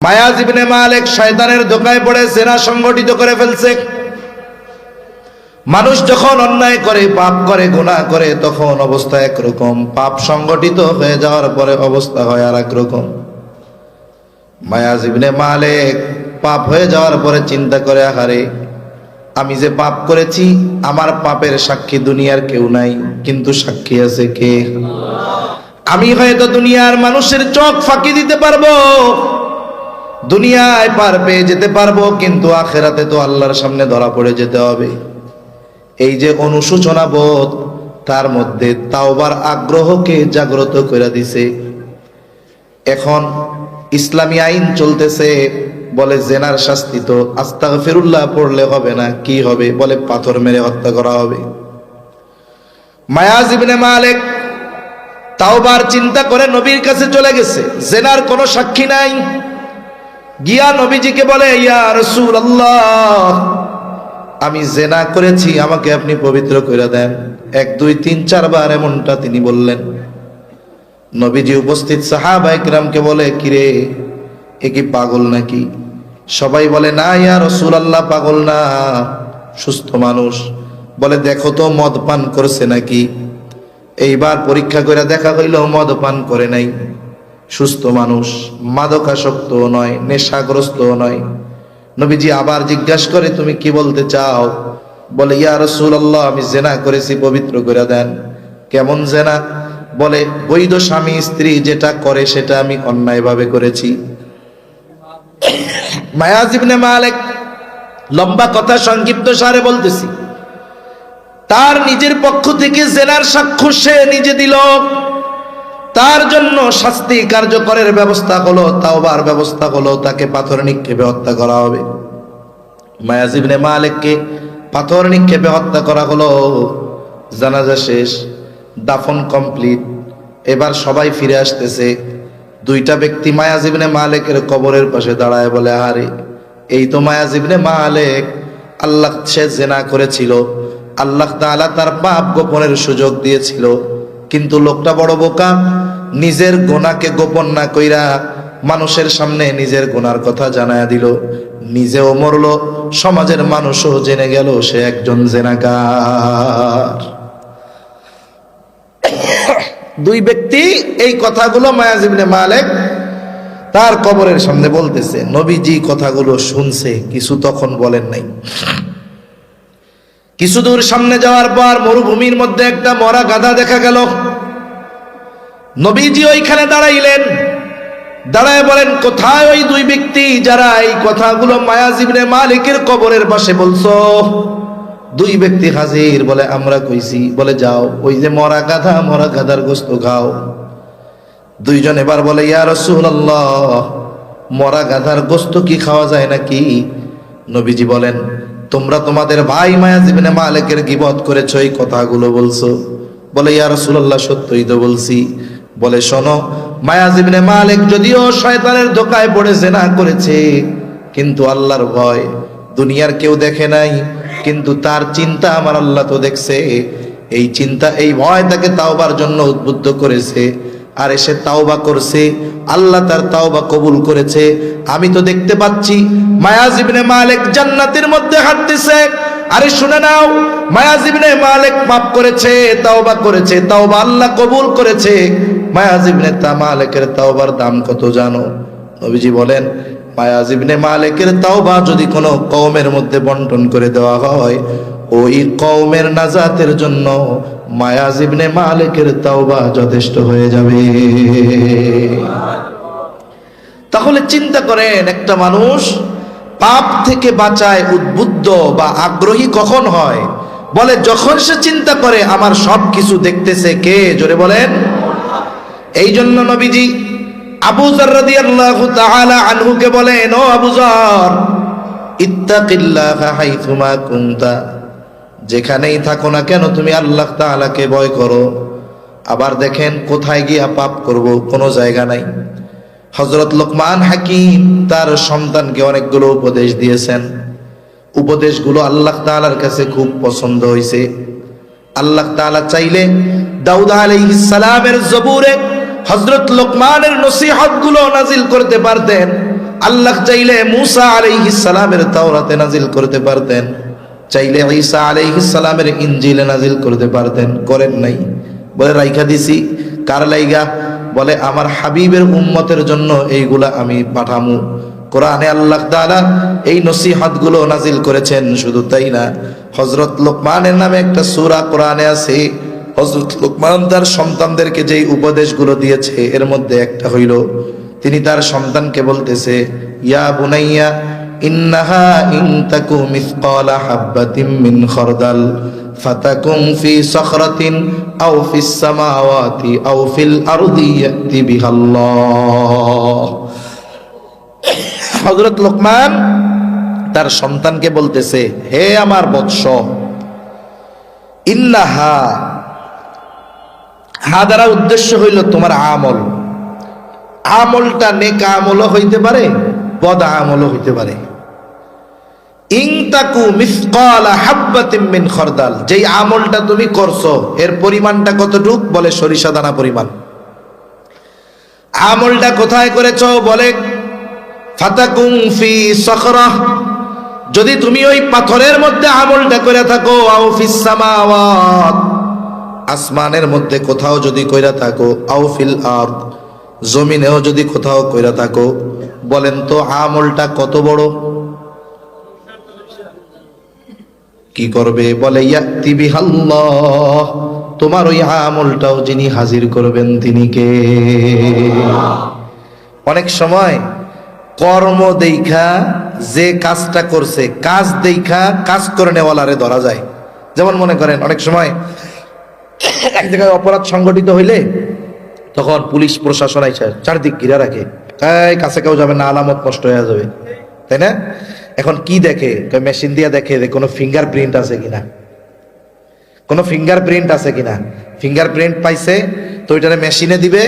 মায়াজ ইবনে মালিক শয়তানের ধোঁকায় পড়ে জিনা সংগঠিত করে ফেলছে। মানুষ যখন অন্যায় করে, পাপ করে, গুনাহ করে, তখন অবস্থা একরকম, পাপ সংগঠিত হয়ে যাওয়ার পরে অবস্থা হয় আর একরকম। মায়াজ ইবনে মালিক পাপ হয়ে যাওয়ার পরে চিন্তা করে, আহারে আমি যে পাপ করেছি, আমার পাপের সাক্ষী দুনিয়ার কেউ নাই, কিন্তু সাক্ষী আছে কে? আমি হয়তো দুনিয়ার মানুষের চোখ ফাঁকি দিতে পারবো, দুনিয়ায় পার পেয়ে যেতে পারবো, কিন্তু আখেরাতে তো আল্লাহর সামনে ধরা পড়ে যেতে হবে। এই যে অনুশোচনা বোধ, তার মধ্যে তাওবার আগ্রহকে জাগ্রত করে দিছে। এখন ইসলামী আইন চলতেছে, বলে জেনার শাস্তি তো আস্তাগফিরুল্লাহ পড়লে হবে না, কি হবে? বলে পাথর মেরে হত্যা করা হবে। মায়াজ ইবনে মালিক তাওবার চিন্তা করে নবীর কাছে চলে গেছে, জেনার কোনো সাক্ষী নাই। গিয়া নবীজিকে বলে, ইয়া রাসূলুল্লাহ, আমি জেনা করেছি, আমাকে আপনি পবিত্র করে দেন। 1 2 3 4 বার এমনটা তিনি বললেন। নবীজি উপস্থিত সাহাবায়ে কিরামকে বলে, কিরে এ কি পাগল নাকি? সবাই বলে, না ইয়া রাসূলুল্লাহ, পাগল না, সুস্থ মানুষ। বলে, দেখো তো মদ পান করছে নাকি? এইবার পরীক্ষা করে দেখা হইল মদ পান করে নাই, সুস্থ মানুষ, মাদকাসক্তও নয়, নেশাগ্রস্তও নয়। নবীজি আবার জিজ্ঞাসা করে, তুমি কি বলতে চাও? বলে, ইয়া রাসূলুল্লাহ, আমি জেনা করেছি, পবিত্র করে দেন। কেমন জেনা? বলে, বৈধ স্বামী স্ত্রী যেটা করে সেটা আমি অন্যায়ভাবে করেছি। মায়াজ ইবনে মালিক লম্বা কথা সংক্ষিপ্ত সারে বলতেছি, তার নিজের পক্ষ থেকে জেনার সাক্ষ্য সে নিজে দিল। তার জন্য শাস্তি কার্যকরের ব্যবস্থা হলো, তাওবার ব্যবস্থা হলো, তাকে পাথর নিক্ষেপে হত্যা করা হবে। মায়াজ ইবনে মালিককে পাথর নিক্ষেপে হত্যা করা হলো। জানাজা শেষ, দাফন কমপ্লিট। এবার সবাই ফিরে আসতেছে। 2টা ব্যক্তি মায়াজ ইবনে মালিকের কবরের পাশে দাঁড়ায় বলে, আরে এই তো মায়াজ ইবনে মালিক, আল্লাহ সে জেনা করেছিল, আল্লাহ তাআলা তার পাপ গোপনের সুযোগ দিয়েছিল, কিন্তু লোকটা বড় বোকা, নিজের গুনাহকে গোপন না কইরা মানুষের সামনে নিজের গুনার কথা জানায়া দিল, নিজেও মরল, সমাজের মানুষও জেনে গেল সে একজন জেনাকার। 2 ব্যক্তি এই কথাগুলো মায়াজ ইবনে মালিক তার কবরের সামনে বলতেছে। নবীজি কথাগুলো শুনছে, কিছু তখন বলেন নাই। কিছু দূর সামনে যাওয়ার পর মরুভূমির মধ্যে একটা মরা গাধা দেখা গেল। নবীজি ওইখানে দাঁড়াইলেন, দাঁড়ায় বলেন, কোথায় ওই 2 ব্যক্তি যারা এই কথাগুলো মায়াজ ইবনে মালিকের কবরের পাশে বলছো? 2 ব্যক্তি হাজির। বলে, আমরা কইছি। বলে, যাও ওই যে মরা গাধার গোশত খাও। 2 জন এবার বলে, ইয়া রাসূলুল্লাহ, মরা গাধার গোশত কি খাওয়া যায় নাকি? নবীজি বলেন, তোমরা তোমাদের ভাই মায়াজ ইবনে মালিকের গীবত করেছো, এই কথাগুলো বলছো। বলে, ইয়া রাসূলুল্লাহ, সত্যই তো বলছি। বলে, শোনো, মায়াজ ইবনে মালিক যদিও শয়তানের ধোঁকায় পড়ে জিনা করেছে, কিন্তু আল্লাহর ভয় দুনিয়ার কেউ দেখে নাই, কিন্তু তার চিন্তা আমার আল্লাহ তো দেখছে। এই চিন্তা, এই ভয় তাকে তাওবার জন্য উদ্বুদ্ধ করেছে। আর এসে তাওবা করছে, আল্লাহ তার তাওবা কবুল করেছে। আমি তো দেখতে পাচ্ছি মায়াজ ইবনে মালিক জান্নাতের মধ্যে হাঁটতেছে। আরে শুনে নাও, মায়াজ ইবনে মালিক পাপ করেছে, তাওবা করেছে, তাওবা আল্লাহ কবুল করেছে। মায়াজ ইবনে মালিকের তাওবার দাম কত জানো? নবীজি বলেন, মায়াজ ইবনে মালিকের তাওবা যদি কোনো কওমের মধ্যে বন্টন করে দেওয়া হয়, ওই কওমের নাজাতের জন্য মায়াজ ইবনে মালিকের তাওবা যথেষ্ট হয়ে যাবে। তাহলে চিন্তা করেন, একটা মানুষ পাপ থেকে বাঁচায় উদ্বুদ্ধ বা আগ্রহী কখন হয়? বলে, যখন সে চিন্তা করে আমার সব কিছু দেখতেছে কে? জোরে বলেন। এই জন্য নবীজি আবু যর রাদিয়াল্লাহু তাআলা আনহুকে বলেন, ও আবু যর, ইত্তাকিল্লাহা হাইথুমা কুনতা, যেখানেই থাকো না কেন তুমি আল্লাহ তাআলাকে ভয় করো। আবার দেখেন, কোথায় গিয়া পাপ করব কোনো জায়গা নাই। হযরত লোকমান হাকিম তার সন্তানকে অনেকগুলো উপদেশ দিয়েছেন। উপদেশগুলো আল্লাহ তাআলার কাছে খুব পছন্দ হয়েছে। আল্লাহ তাআলা চাইলে দাউদ আলাইহিস সালামের জবুরে হযরত লোকমানের নসিহতগুলো নাজিল করতে পারতেন। আল্লাহ চাইলে মূসা আলাইহিস সালামের তাওরাতে নাজিল করতে পারতেন, চাইলে ঈসা আলাইহিস সালামের ইনজিলে নাজিল করতে পারতেন, করেন নাই। বলে রাইখা দিছি কার লাইগা? বলে আমার হাবিবের উম্মতের জন্য এইগুলা আমি পাঠামু। কোরআনে আল্লাহ তাআলা এই নসিহতগুলো নাজিল করেছেন। শুধু তাই না, হযরত লোকমানের নামে একটা সূরা কোরআনে আছে। হযরত লোকমান তার সন্তানদেরকে যেই উপদেশগুলো দিয়েছে এর মধ্যে একটা হইল, তিনি তার সন্তানকে বলতেছে, ইয়া বুনাইয়া ইন্নাহা ইন তাকু মিসকালা হাববাতিন মিন খারদাল ফাতাকুম ফি সাখরাতিন আও ফিস সামাওয়াতি আও ফিল আরদি ইয়াতি বিহাল্লাহ। হযরত লোকমান তার সন্তানকে বলতেছে, হে আমার বৎস, ইন্নাহা, হা দ্বারা উদ্দেশ্য হইল তোমার আমল। আমলটা নেক আমলও হইতে পারে, বদ আমলও হইতে পারে। ইন তাকু মিসকালা হাববাতিন মিন খারদাল, যেই আমলটা তুমি করছো এর পরিমাণটা কতটুক? বলে সরিষা দানা পরিমাণ। আমলটা কোথায় করেছো? বলে ফাতাকুম ফি সাখরাহ, যদি তুমি ওই পাথরের মধ্যে আমলটা করে থাকো, আও ফিস সামাওয়াত, আসমানের মধ্যে কোথাও যদি কইরা থাকো, আও ফিল আরদ, জমিনেও যদি কোথাও কইরা থাকো, বলেন তো আমলটা কত বড়? কি করবে? বলে ইয়াতি বিহাল্লাহ, তোমার ওই আমলটাও যিনি হাজির করবেন তিনি কে? অনেক সময় কর্ম দেখা যে কাজটা করছে, কাজ দেখা কাজ করে নেওয়ালারে ধরা যায়। যেমন মনে করেন অনেক সময় এক জায়গায় অপরাধ সংগঠিত হইলে তখন পুলিশ প্রশাসন আইসা চারদিক ঘিরে রাখে, কাছে কেউ যাবে না, আলামত নষ্ট হয়ে যাবে, তাই না? এখন কি দেখে? মেশিন দিয়ে দেখে যে কোনো ফিঙ্গারপ্রিন্ট আছে কিনা, কোনো ফিঙ্গারপ্রিন্ট আছে কিনা। ফিঙ্গারপ্রিন্ট পাইছে তো ওইটারে মেশিনে দিবে,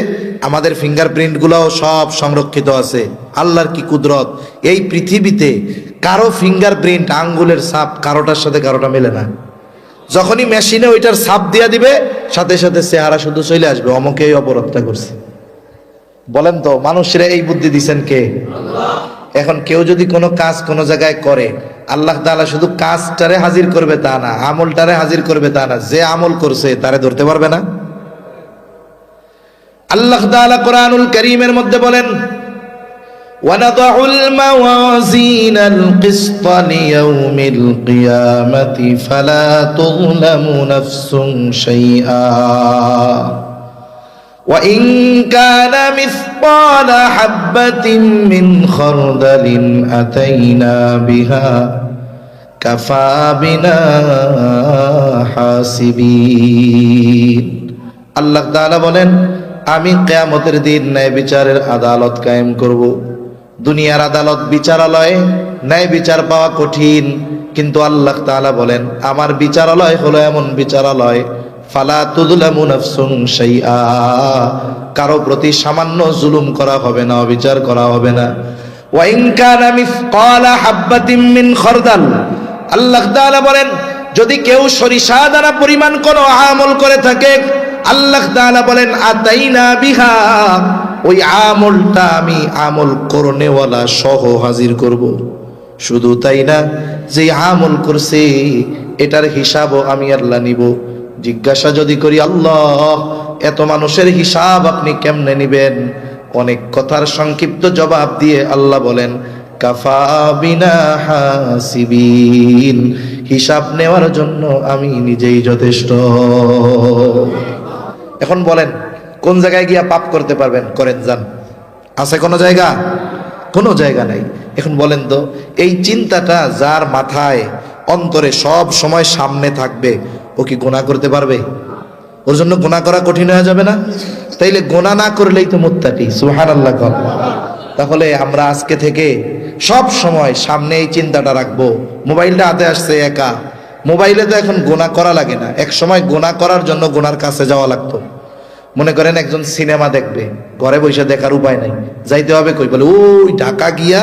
আমাদের ফিঙ্গারপ্রিন্ট গুলাও সব সংরক্ষিত আছে। আল্লাহর কি কুদরত, এই পৃথিবীতে কারো ফিঙ্গারপ্রিন্ট, আঙ্গুলের ছাপ কারোটার সাথে কারোটা মেলে না। যখনই মেশিনে ওইটার ছাপ দিয়া দিবে, সাথে সাথে চেহারা শুধু চলে আসবে, অমুকে এই অপরাধটা করছে। বলেন তো মানুষরা এই বুদ্ধি দিছেন কে? এখন কেউ যদি কোনো কাজ কোনো জায়গায় করে, আল্লাহ তাআলা শুধু কাজটারে হাজির করবে তা না, আমলটারে হাজির করবে তা না, যে আমল করছে তারে ধরতে পারবে না। আল্লাহ তাআলা কোরআনুল কারীমের মধ্যে বলেন, وَنَضَعُ الْمَوَازِينَ الْقِسْطَ لِيَوْمِ الْقِيَامَةِ فَلَا تُظْلَمُ نَفْسٌ شَيْئًا وَإِنْ كَانَ مِثْقَالَ حَبَّةٍ مِّنْ خَرْدَلٍ أَتَيْنَا بِهَا كَفَى بِنَا حَاسِبِينَ। আল্লাহ তাআলা বলেন, আমি কিয়ামতের দিন ন্যায় বিচারের আদালত কায়েম করব। দুনিয়ার আদালত বিচারালয়ে ন্যায় বিচার পাওয়া কঠিন, কিন্তু আল্লাহ তাআলা বলেন আমার বিচারালয় হলো এমন বিচারালয়, ফালা তুযলামু নাফসুন শাইআ, কারো প্রতি সামান্য জুলুম করা হবে না, অবিচার করা হবে না। ওয়া ইন কানা মিসকালা হাববাতিন মিন খারদাল, আল্লাহ তাআলা বলেন যদি কেউ সরিষা দানা পরিমাণ কোনো আমল করে থাকে, আল্লাহ তাআলা বলেন আতাইনা বিহা, ওই আমলটা আমি আমল করনেওয়ালা সহ হাজির করব। শুধু তাই না, যে আমল করছে এটার হিসাবও আমি আল্লাহ নিব। জিজ্ঞাসা যদি করি, আল্লাহ এত মানুষের হিসাব আপনি কেমনে নিবেন? অনেক কথার সংক্ষিপ্ত জবাব দিয়ে আল্লাহ বলেন কাফা বিনা হাসিবিন, হিসাব নেওয়ার জন্য আমি নিজেই যথেষ্ট। এখন বলেন কোন জায়গায় গিয়া পাপ করতে পারবেন? করেন, যান। আছে কোনো জায়গা? কোনো জায়গা নাই। এখন বলেন তো, এই চিন্তাটা যার মাথায় অন্তরে সব সময় সামনে থাকবে, ও কি গুনাহ করতে পারবে? ওর জন্য গুনাহ করা কঠিন হয়ে যাবে না? তাইলে গুনাহ না করলেই তো মুত্তাকি। সুবহানাল্লাহ। তাহলে আমরা আজকে থেকে সব সময় সামনে এই চিন্তাটা রাখবো। মোবাইলটা হাতে আসছে একা, মোবাইলে তো এখন গুনাহ করা লাগে না, এক সময় গুনাহ করার জন্য গুনার কাছে যাওয়া লাগতো। মনে করেন একজন সিনেমা দেখবে, ঘরে বসে দেখার উপায় নাই, যাইতে হবে কই? বলে ওই ঢাকা গিয়া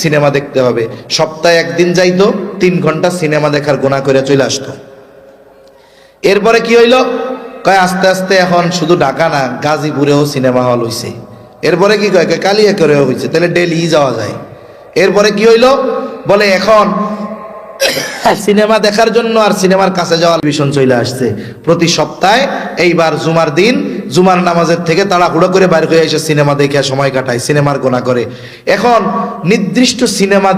সিনেমা দেখতে হবে। সপ্তাহে একদিন যাইতো, 3 ঘন্টা সিনেমা দেখার গুনাহ করে চলে আসতো। এরপরে কি হইল? কয় আস্তে আস্তে এখন শুধু ঢাকা না, গাজীপুরেও সিনেমা হল হইছে। এরপরে কি কয়? কালিয়াকৈরেও হইছে। তাহলে ডেলি যাওয়া যায়। এরপরে কি হইল, বলে এখন সিনেমা দেখার জন্য আর সিনেমার কাছে যাওয়ার ভীষণ চলে আসছে। প্রতি সপ্তাহে এইবার জুমার দিন জুমার নামাজের থেকে তাড়াহুড়ো করে বাইরে হয়ে এসে সিনেমা দেখে সময় কাটায়, সিনেমার গোনা করে। এখন নির্দিষ্ট সিনেমা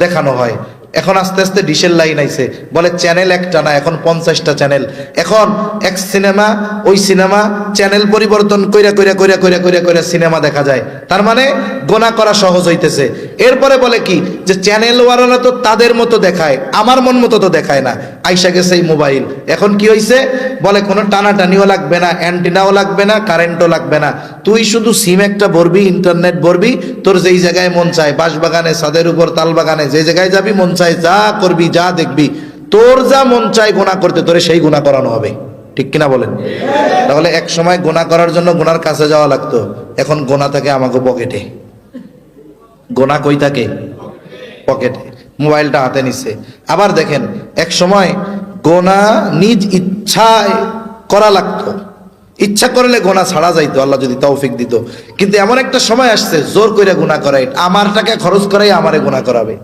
দেখানো হয়। এখন আস্তে আস্তে ডিশের লাইন আইছে, বলে চ্যানেল একটা না, এখন 50টা চ্যানেল। এখন এক সিনেমা ওই সিনেমা চ্যানেল পরিবর্তন কইরা কইরা কইরা কইরা কইরা কইরা সিনেমা দেখা যায়। তার মানে গোনা করা সহজ হইতেছে। এরপরে বলে কি যে চ্যানেল ওয়ালারা তো তাদের মতো দেখায়, আমার মন মতো তো দেখায় না। আইসা গেছে এই মোবাইল। এখন কি হইছে, বলে কোনো টানাটানিও লাগবে না, অ্যান্টিনাও লাগবে না, কারেন্টও লাগবে না। তুই শুধু সিম একটা ভরবি, ইন্টারনেট ভরবি, তোর যেই জায়গায় মন চায়, বাঁশবাগানে, ছাদের উপর, তাল বাগানে, যে জায়গায় যাবি মন চায় যা করবি, যা দেখবি, তোর যা মন চায় গুনাহ করতে, তোরে সেই গুনাহ করানো হবে। ঠিক কিনা বলেন? তাহলে এক সময় গুনাহ করার জন্য গুনার কাছে যাওয়া লাগতো, এখন গুনাহ থাকে আমাকে পকেটে। গুনাহ কই থাকে? পকেটে। মোবাইলটা হাতে নিচ্ছে। আবার দেখেন এক সময় গুনাহ নিজ ইচ্ছায় করা লাগতো, ইচ্ছা করলে গুনাহ ছাড়া যাইতো, আল্লাহ যদি তৌফিক দিত। কিন্তু এমন একটা সময় আসছে জোর করে গুনাহ করাই, আমার টাকা খরচ করাই আমারে গুনাহ করাবে।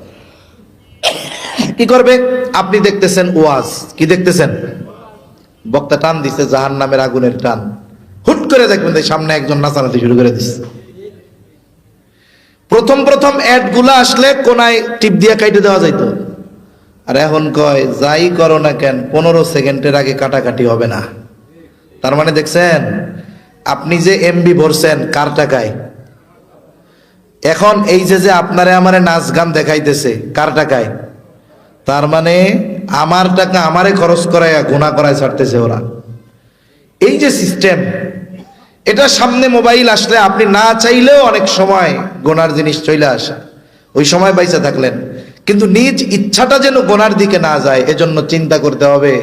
কি করবে? আপনি দেখতেছেন ওয়াজ, কি দেখতেছেন? বক্তা টান দিচ্ছে জাহান্নামের আগুনের টান, হুট করে দেখবেন সামনে একজন নাচানাচি শুরু করে দিচ্ছে। প্রথম অ্যাড গুলা আসলে কোনায় টিপ দিয়ে কাটে দেওয়া যাইতো, আর এখন কয় যাই করো না কেন 15 সেকেন্ডের আগে কাটাকাটি হবে না। তার মানে দেখছেন আপনি যে এমবি ভরছেন কার টাকায়? এখন এই যে আপনারে আমারে নাচ গান দেখাইতেছে কার টাকায়? তার মানে আমার টাকা আমারে খরচ করায় গুনাহ করায় ছাড়তেছে ওরা। এই যে সিস্টেম, এটা সামনে মোবাইল আসলে আপনি না চাইলেও অনেক সময় গুনার জিনিস চলে আসে, ওই সময় বাইসা থাকলেন। কিন্তু নিজ ইচ্ছাটা যেন গুনার দিকে না যায়, এজন্য চিন্তা করতে হবে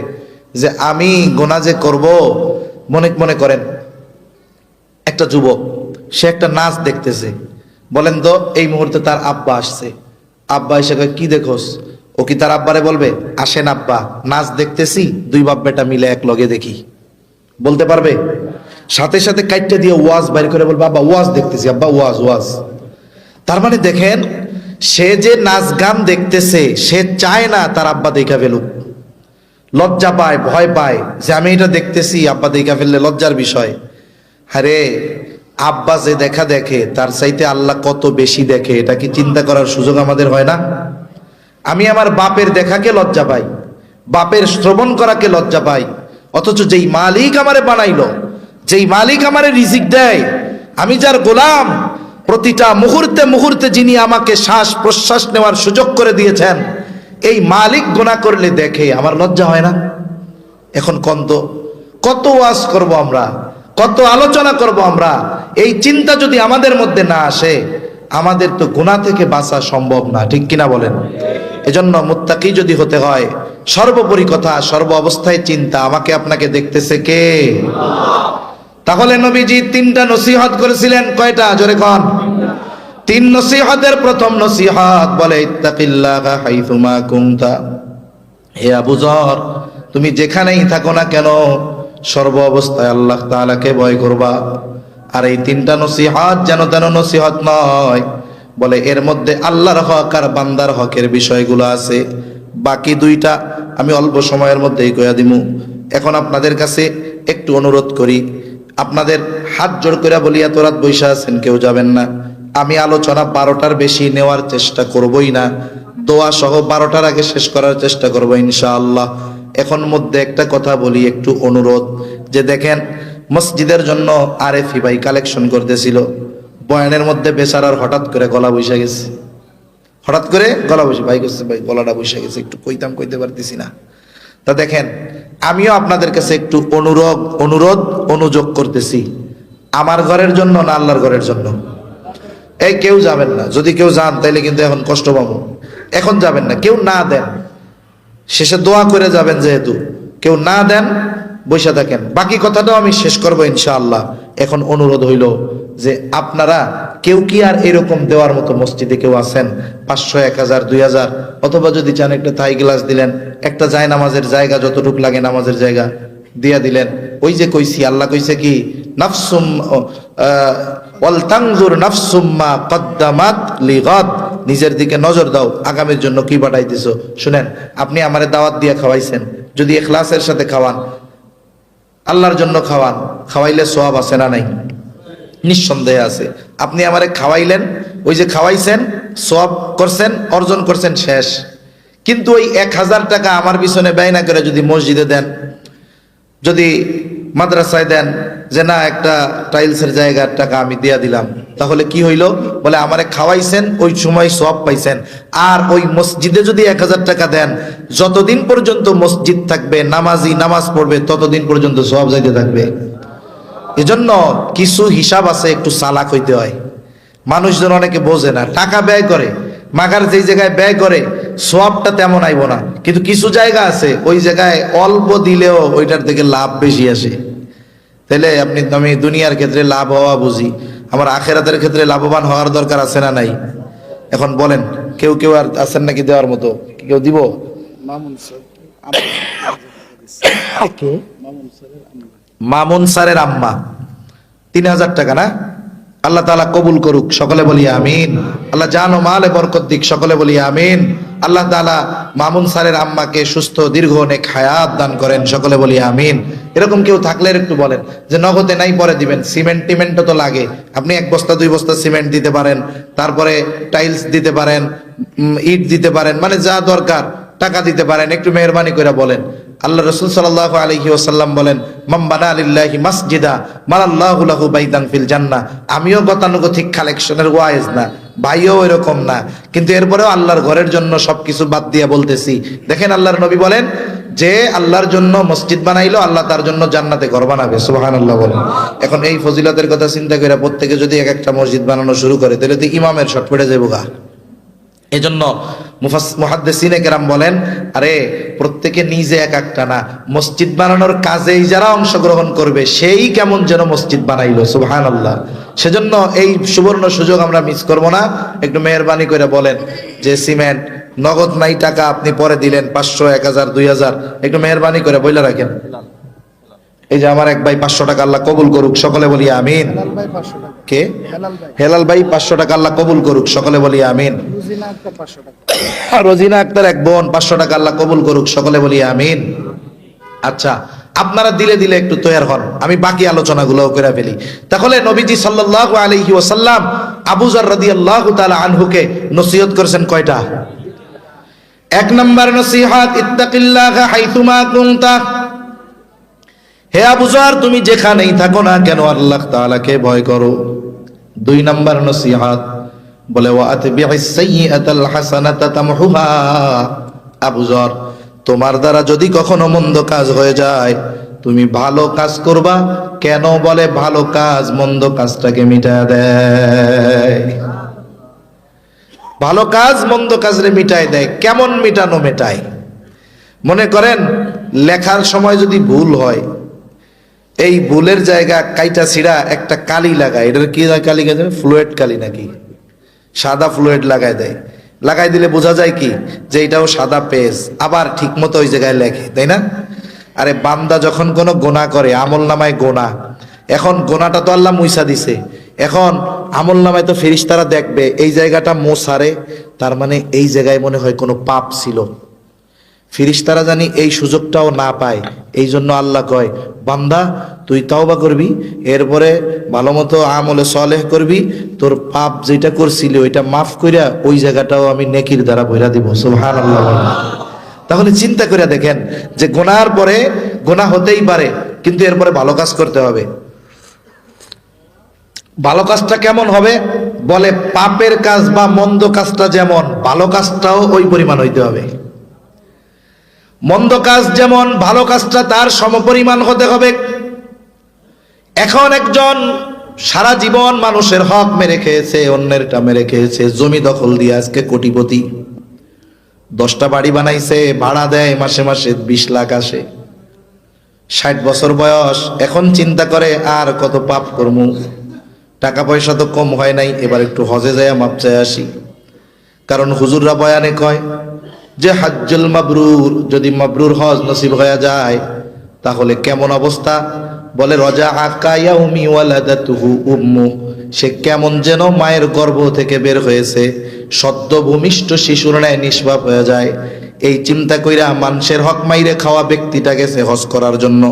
যে আমি গুনাহ যে করব। মনে করেন একটা যুবক, সে একটা নাচ দেখতেছে, বলেন তো এই মুহূর্তে তার আব্বা আসছে, আব্বা এসে কয় কি দেখোস? ও কি তার আব্বারে বলবে আসেন আব্বা নাচ দেখতেছি, দুই বাপ বেটা মিলে এক লগে দেখি? বলতে পারবে? সাথে সাথে কাইটটা দিয়ে ওয়াজ বাইর করে বলবে আব্বা ওয়াজ দেখতেছি, আব্বা ওয়াজ। তার মানে দেখেন সে যে নাচ গান দেখতেছে, সে চায় না তার আব্বা দেখা ফেলুক, লজ্জা পায়, ভয় পায় যে আমি এটা দেখতেছি, আব্বা দেখা ফেললে লজ্জার বিষয়। আরে আব্বা যে দেখা দেখে তার চাইতে আল্লাহ কত বেশি দেখে, এটা কি চিন্তা করার সুযোগ আমাদের হয় না? আমি আমার বাপের দেখাকে লজ্জা পাই, বাপের শ্রবণ করাকে লজ্জা পাই, অথচ যেই মালিক আমারে বানাইলো, যেই মালিক আমারে রিজিক দেয়, আমি যার গোলাম, প্রতিটা মুহূর্তে মুহূর্তে যিনি আমাকে শ্বাস প্রশ্বাস নেওয়ার সুযোগ করে দিয়েছেন, এই মালিক গুনাহ করলে দেখে, আমার লজ্জা হয় না? এখন কত ওয়াজ করব আমরা, কত আলোচনা করব আমরা, এই চিন্তা যদি আমাদের মধ্যে না আসে আমাদের তো গুনাহ থেকে বাঁচা সম্ভব না। ঠিক কিনা বলেন? এজন্য মুত্তাকি যদি হতে হয়, সর্বোপরি কথা, সর্ব অবস্থায় চিন্তা আমাকে আপনাকে দেখতেছে কে? তাহলে নবীজি 3টা নসিহত করেছিলেন, কয়টা? জোরে কোন? 3 নসিহতের প্রথম নসিহত বলে ইত্তাকিল্লাহা হাইথুমা কুনতা। হে আবু যর, তুমি যেখানেই থাকো না কেন সর্ব অবস্থায় আল্লাহ তাআলাকে ভয় করবা। আর এই 3টা নসিহত যেন তেন নসিহত নয়, বলে এর মধ্যে আল্লাহর হক আর বান্দার হকের বিষয়গুলো আছে। বাকি 2টা আমি অল্প সময়ের মধ্যেই কইয়া দিমু। এখন আপনাদের কাছে একটু অনুরোধ করি, আপনাদের হাত জোড় করে বলি, এত রাত বৈশা আছেন, কেউ যাবেন না। আমি আলোচনা 12টার বেশি নেওয়ার চেষ্টা করবই না, দোয়া সহ 12টার আগে শেষ করার চেষ্টা করবো ইনশাআল্লাহ। এখন মধ্যে একটা কথা বলি, একটু অনুরোধ, যে দেখেন মসজিদের জন্য আরেফি ভাই কালেকশন করতেছিল, বয়ানের মধ্যে বেচারার হঠাৎ করে গলা বসে গেছে, হঠাৎ করে গলা বসে, ভাই করছে ভাই গলাটা বসে গেছে, একটু কইতে পারতেছি না। তা দেখেন আমিও আপনাদের কাছে একটু অনুযোগ করতেছি, আমার ঘরের জন্য না আল্লাহর ঘরের জন্য? এই কেউ যাবেন না, যদি কেউ যান তাইলে কিন্তু এখন কষ্ট পাবো। এখন যাবেন না, কেউ না দেন, শেষে দোয়া করে যাবেন, যেহেতু কেউ না দেন বৈশা থাকেন। বাকি কথাটাও আমি শেষ করবো ইনশাআল্লাহ। এখন অনুরোধ হইল যে আপনারা কেউ কি আর এরকম দেওয়ার মতো মসজিদে কেউ আছেন? 500, 1000, 2000, অথবা যদি চান একটা থাই গ্লাস দিলেন, একটা যায় নামাজের জায়গা, যতটুকু লাগে নামাজের জায়গা দিয়া দিলেন। ওই যে কইছি, আল্লাহ কইছে কি, নাফসুম ওয়াল তানজুর নাফসুম মা কদ্দামাত লিগাদ, নিজের দিকে নজর দাও, আগামীর জন্য কি পাঠাইতেছো। শুনেন, আপনি আমারে দাওয়াত দিয়ে খাওয়াইছেন, যদি ইখলাসের সাথে খাওয়ান, আল্লাহর জন্য খাওয়ান, খাওয়াইলে সওয়াব আছে না নাই? নিঃসন্দেহে আছে। আপনি আমারে খাওয়াইলেন, ওই যে খাওয়াইছেন, সওয়াব করছেন, অর্জন করছেন, শেষ। কিন্তু ওই 1000 টাকা আমার পিছনে ব্যয় না করে যদি মসজিদে দেন, যদি মাদ্রাসায় দেন, যে না একটা টাইলসের জায়গার টাকা আমি দিয়া দিলাম, তাহলে কি হইল? বলে আমারে খাওয়াইছেন, ওই সময় সওয়াব পাইছেন। আর ওই মসজিদে যদি 1000 টাকা দেন, যতদিন পর্যন্ত মসজিদ থাকবে, নামাজি নামাজ পড়বে, ততদিন পর্যন্ত সওয়াব যাইতে থাকবে। এজন্য কিছু হিসাব আছে, একটু চালাক হইতে হয়। মানুষজন অনেকে বোঝে না, টাকা ব্যয় করে, মাগার যেই জায়গায় ব্যয় করে সওয়াবটা তেমন আইব না, কিন্তু কিছু জায়গা আছে ওই জায়গায় অল্প দিলেও ওইটার থেকে লাভ বেশি আসে। তাহলে আমি দুনিয়ার ক্ষেত্রে লাভ হওয়া বুঝি, আমার আখেরাতের ক্ষেত্রে লাভবান হওয়ার দরকার আছে না নাই? এখন বলেন, কেউ কেউ আর আছেন নাকি দেওয়ার মতো? কেউ দিব? মামুন স্যারের আম্মা 3000 টাকা না? আল্লাহ তাআলা কবুল করুক, সকলে বলি আমিন। আল্লাহ জান ও মালে বরকত দিক, সকলে বলি আমিন। আল্লাহ তাআলা মামুন স্যারের আম্মাকে সুস্থ দীর্ঘ নেক হায়াত দান করেন, সকলে বলি আমিন। এরকম কেউ থাকলে একটু বলেন যে নগদে নাই, পরে দিবেন। সিমেন্টও তো লাগে, আপনি 1 বস্তা 2 বস্তা সিমেন্ট দিতে পারেন, তারপরে টাইলস দিতে পারেন, ইট দিতে পারেন, মানে যা দরকার টাকা দিতে পারেন। একটু মেহরবানি করে বলেন। আল্লাহ রাসূল সাল্লাল্লাহু আলাইহি ওয়াসাল্লাম বলেন, মান বানা লিল্লাহি মাসজিদা বানাল্লাহু লাহু বাইতান ফিল জান্নাহ। আমিও গতানুগতিক কালেকশনের ওয়াইজ না, ভাইও এরকম না, কিন্তু এরপরেও আল্লাহর ঘরের জন্য সবকিছু বাদ দিয়ে বলতেছি। দেখেন, আল্লাহর নবী বলেন যে আল্লাহর জন্য মসজিদ বানাইলো, আল্লাহ তার জন্য জান্নাতে ঘর বানাবে। সুবহানাল্লাহ বলেন। এখন এই ফজিলতের কথা চিন্তা করে প্রত্যেকে যদি এক একটা মসজিদ বানানো শুরু করে, তাহলে তো ইমামের শট পড়ে যাবো গা। এজন্য মুহাদ্দিসিনে কেরাম বলেন, আরে প্রত্যেকে নিজে এক একটা না, মসজিদ বানানোর কাজেই যারা অংশগ্রহণ করবে সেই কেমন যেন মসজিদ বানাইলো। সুবহানাল্লাহ। সেজন্য এই সুবর্ণ সুযোগ আমরা মিস করব না। একটু মেহরবানি করে বলেন যে সিমেন্ট নগদ নাই, টাকা আপনি পরে দিলেন, 500, 1000, 2000, একটু মেহরবানি করে বইলা রাখেন। এই যে আমার এক ভাই 500 টাকা, আল্লাহ কবুল করুক, সকলে বলি আমিন। কে? হেলাল ভাই 500 টাকা, আল্লাহ কবুল করুক, সকলে বলি আমিন। রোজিনা আক্তার এক বোন 500 টাকা, আল্লাহ কবুল করুক, সকলে বলি আমিন। আচ্ছা, আপনারা দিলে দিলে একটু তৈয়ার হন, আমি বাকি আলোচনাগুলো করে ফেলি। তাহলে নবীজি সাল্লাল্লাহু আলাইহি ওয়াসাল্লাম আবু যর রাদিয়াল্লাহু তাআলা আনহুকে নসিহত করেছেন কয়টা? 1 নাম্বার নসিহত, ইত্তাকিল্লাহা হাইথুমা কুনতা। হে আবু যর, তুমি যেখানেই থাকো না কেন আল্লাহ তাআলাকে ভয় করো। 2 নাম্বার নসিহত বলে, ওয়া আতবি'is সাইয়্যাতাল হাসানাতা তামহুহা। আবু যর, তোমার দ্বারা যদি কখনো মন্দ কাজ হয়ে যায়, তুমি ভালো কাজ করবা। কেন? বলে ভালো কাজ মন্দ কাজটাকে মিটায় দেয়। ভালো কাজ মন্দ কাজরে মিটায় দেয়। কেমন মিটানো? মেটায়। মনে করেন লেখার সময় যদি ভুল হয়, এই ভুলের জায়গা কাইটা ছিড়া একটা কালি লাগায়, এটার কি কালি গায়? ফ্লুয়েড কালি নাকি সাদা ফ্লুয়েড লাগাই দেয়। লাগাই দিলে বোঝা যায় কি যে এটাও সাদা পেজ, আবার ঠিক মতো ওই জায়গায় লেখে, তাই না? আরে বান্দা যখন কোনো গোনা করে, আমল নামায় গোনা, এখন গোনাটা তো আল্লাহ মুইসা দিছে, এখন আমল নামায় তো ফেরেশতারা দেখবে এই জায়গাটা মোছারে, তার মানে এই জায়গায় মনে হয় কোনো পাপ ছিল। ফেরেশতারা জানি এই সুযোগটাও না পায়, এই জন্য আল্লাহ কয়, বান্দা তুই তাওবা করবি, এরপরে ভালো মতো আমলে সলেহ করবি, তোর পাপ যেটা করছিলি ওইটা মাফ কইরা ওই জায়গাটাও আমি নেকির দ্বারা ভইরা দিব। সুবহানাল্লাহ। তাহলে চিন্তা করে দেখেন যে গুনার পরে গুনাহ হতেই পারে, কিন্তু এরপরে ভালো কাজ করতে হবে। ভালো কাজটা কেমন হবে? বলে পাপের কাজ বা মন্দ কাজটা যেমন, ভালো কাজটাও ওই পরিমাণ হইতে হবে। মন্দ কাজ যেমন, ভালো কাজটা তার সমপরিমাণ হতে হবে। এখন একজন সারা জীবন মানুষের হক মেরে খেয়েছে, অন্যেরটা মেরে খেয়েছে, জমি দখল দিয়ে আজকে কোটিপতি, 10টা বাড়ি বানাইছে, ভাড়া দেয় মাসে মাসে 20 লাখ আসে, 60 বছর বয়স, এখন চিন্তা করে আর কত পাপ করমু, টাকা পয়সা তো কম হয় নাই, এবার একটু হজে যায় মাপ চাই আসি। কারণ হুজুররা বয়ানে কয় যে হাজ্জুল মাবরুর, যদি মাবরুর হজ নসিব হয়ে যায় তাহলে কেমন অবস্থা? বলে রজা আকা ইয়াউমি ওয়ালাদাতুহু উম্মু, সে কেমন যেন মায়ের গর্ভ থেকে বের হয়েছে, সদ্য ভূমিষ্ঠ শিশুর ন্যায় নিষ্পাপ হয়ে যায়। এই চিন্তা কইরা মানুষের হক মাইরে খাওয়া ব্যক্তিটা গেছে হজ করার জন্য।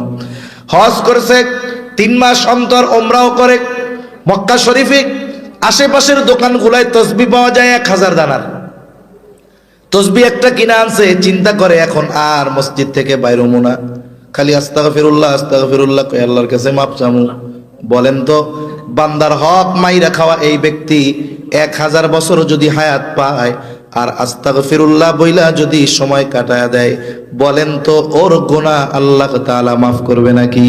হজ করছে, 3 মাস অন্তর ওমরাও করে। মক্কা শরীফে আশেপাশের দোকানগুলায় তসবিহ পাওয়া যায় 1000 দানার। তসবিহ একটা কিনা আনছে, চিন্তা করে এখন আর মসজিদ থেকে বাইরে হবো না, খালি আস্তাগফিরুল্লাহ আস্তাগফিরুল্লাহ কই আল্লাহর কাছে মাপ চামু। বলেন তো, বান্দার হক মাইরা খাওয়া এই ব্যক্তি 1000 বছর যদি হায়াত পায় আর আস্তাগফিরুল্লাহ বইলা যদি সময় কাটায় দেয়, বলেন তো ওর গুনাহ আল্লাহ তাআলা মাফ করবে নাকি?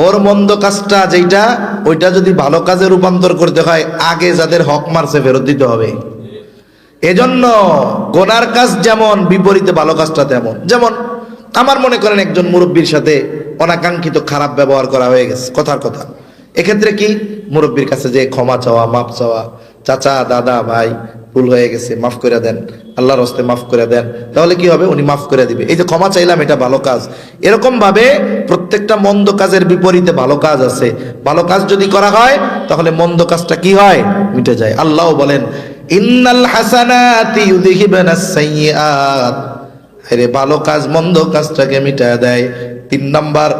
ওর মন্দ কাজটা যেটা, ওইটা যদি ভালো কাজে রূপান্তর করতে হয়, আগে যাদের হক মারছে ফেরত দিতে হবে। এজন্য গোনার কাজ যেমন, বিপরীতে ভালো কাজটা তেমন। যেমন আমার মনে করেন একজন মুরব্বীর সাথে অনাকাঙ্ক্ষিত খারাপ ব্যবহার করা হয়ে গেছে, কথার কথা। এক্ষেত্রে কি, মুরব্বীর কাছে যে ক্ষমা চাওয়া, মাফ চাওয়া, চাচা দাদা ভাই ভুল হয়ে গেছে মাফ করে দেন, আল্লাহর হস্তে মাফ করে দেন, তাহলে কি হবে, উনি মাফ করে দিবে। এই যে ক্ষমা চাইলাম, এটা ভালো কাজ। এরকম ভাবে প্রত্যেকটা মন্দ কাজের বিপরীতে ভালো কাজ আছে। ভালো কাজ যদি করা হয় তাহলে মন্দ কাজটা কি হয়, মিটে যায়। আল্লাহ বলেন ইন্নাল হাসানাতি ইউযহিবানাস সাইয়্যাত, আরে ভালো কাজ মন্দ কাজটাকে মিটায় দেয়। 3 নাম্বার